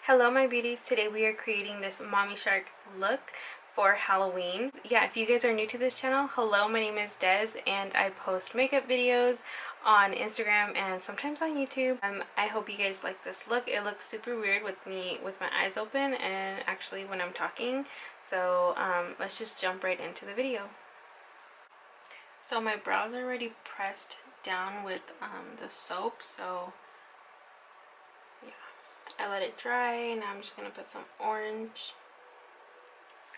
Hello my beauties, today we are creating this mommy shark look for Halloween. Yeah, if you guys are new to this channel, hello, my name is Des and I post makeup videos on Instagram and sometimes on YouTube. I hope you guys like this look. It looks super weird with me with my eyes open and actually when I'm talking. So let's just jump right into the video. So my brows are already pressed down with the soap, so I let it dry. Now I'm just going to put some orange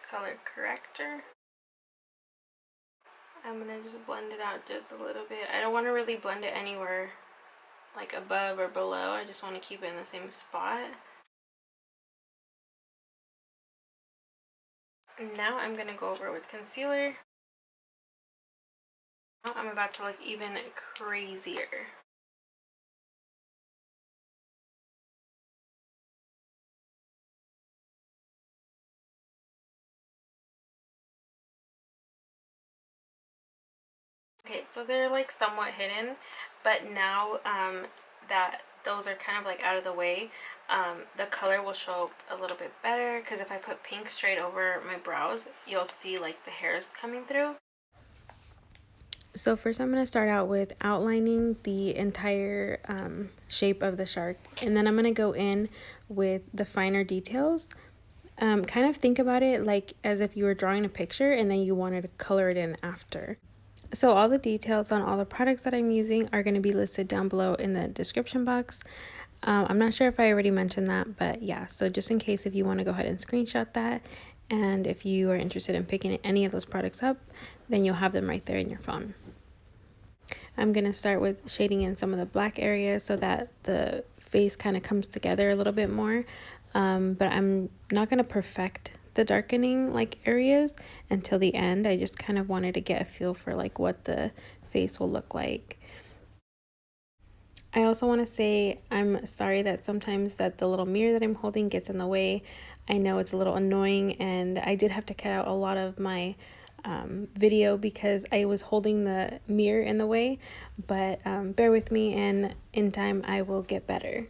color corrector. I'm going to just blend it out just a little bit. I don't want to really blend it anywhere like above or below. I just want to keep it in the same spot. And now I'm going to go over with concealer. Now I'm about to look even crazier. Okay, so they're like somewhat hidden, but now that those are kind of like out of the way, the color will show up a little bit better, because if I put pink straight over my brows, you'll see like the hairs coming through. So first I'm going to start out with outlining the entire shape of the shark, and then I'm going to go in with the finer details. Kind of think about it like as if you were drawing a picture and then you wanted to color it in after. So all the details on all the products that I'm using are going to be listed down below in the description box. I'm not sure if I already mentioned that, but yeah, so just in case if you want to go ahead and screenshot that, and if you are interested in picking any of those products up, then you'll have them right there in your phone. I'm going to start with shading in some of the black areas so that the face kind of comes together a little bit more, but I'm not going to perfect the darkening like areas until the end. I just kind of wanted to get a feel for like what the face will look like. I also want to say I'm sorry that sometimes that the little mirror that I'm holding gets in the way. I know it's a little annoying, and I did have to cut out a lot of my video because I was holding the mirror in the way, but bear with me and in time I will get better.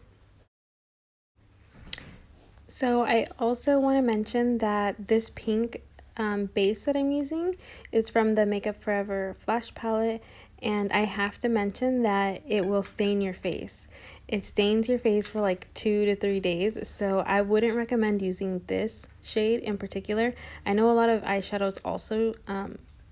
So I also want to mention that this pink base that I'm using is from the Makeup Forever Flash Palette, and I have to mention that it will stain your face. It stains your face for like 2 to 3 days, so I wouldn't recommend using this shade in particular. I know a lot of eyeshadows also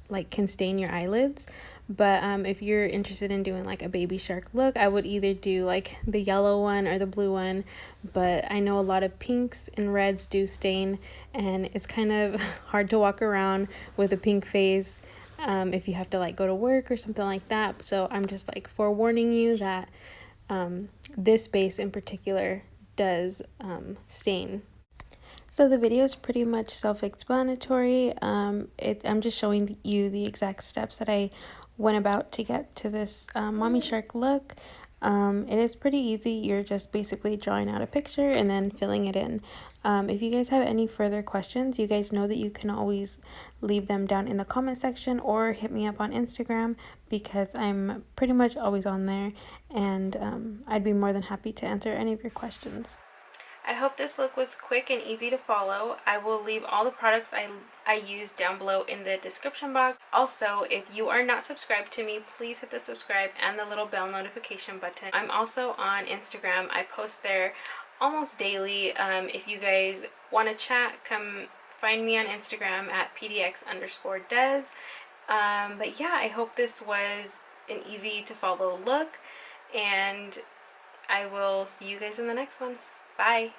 like can stain your eyelids, but if you're interested in doing like a baby shark look, I would either do like the yellow one or the blue one, but I know a lot of pinks and reds do stain, and it's kind of hard to walk around with a pink face if you have to like go to work or something like that. So I'm just like forewarning you that this base in particular does stain. So the video is pretty much self-explanatory. I'm just showing you the exact steps that I went about to get to this mommy shark look. It is pretty easy. You're just basically drawing out a picture and then filling it in. If you guys have any further questions, you guys know that you can always leave them down in the comment section or hit me up on Instagram, because I'm pretty much always on there, and I'd be more than happy to answer any of your questions. I hope this look was quick and easy to follow. I will leave all the products I use down below in the description box. Also, if you are not subscribed to me, please hit the subscribe and the little bell notification button. I'm also on Instagram. I post there almost daily. If you guys want to chat, come find me on Instagram at pdx_des. But yeah, I hope this was an easy to follow look, and I will see you guys in the next one. Bye.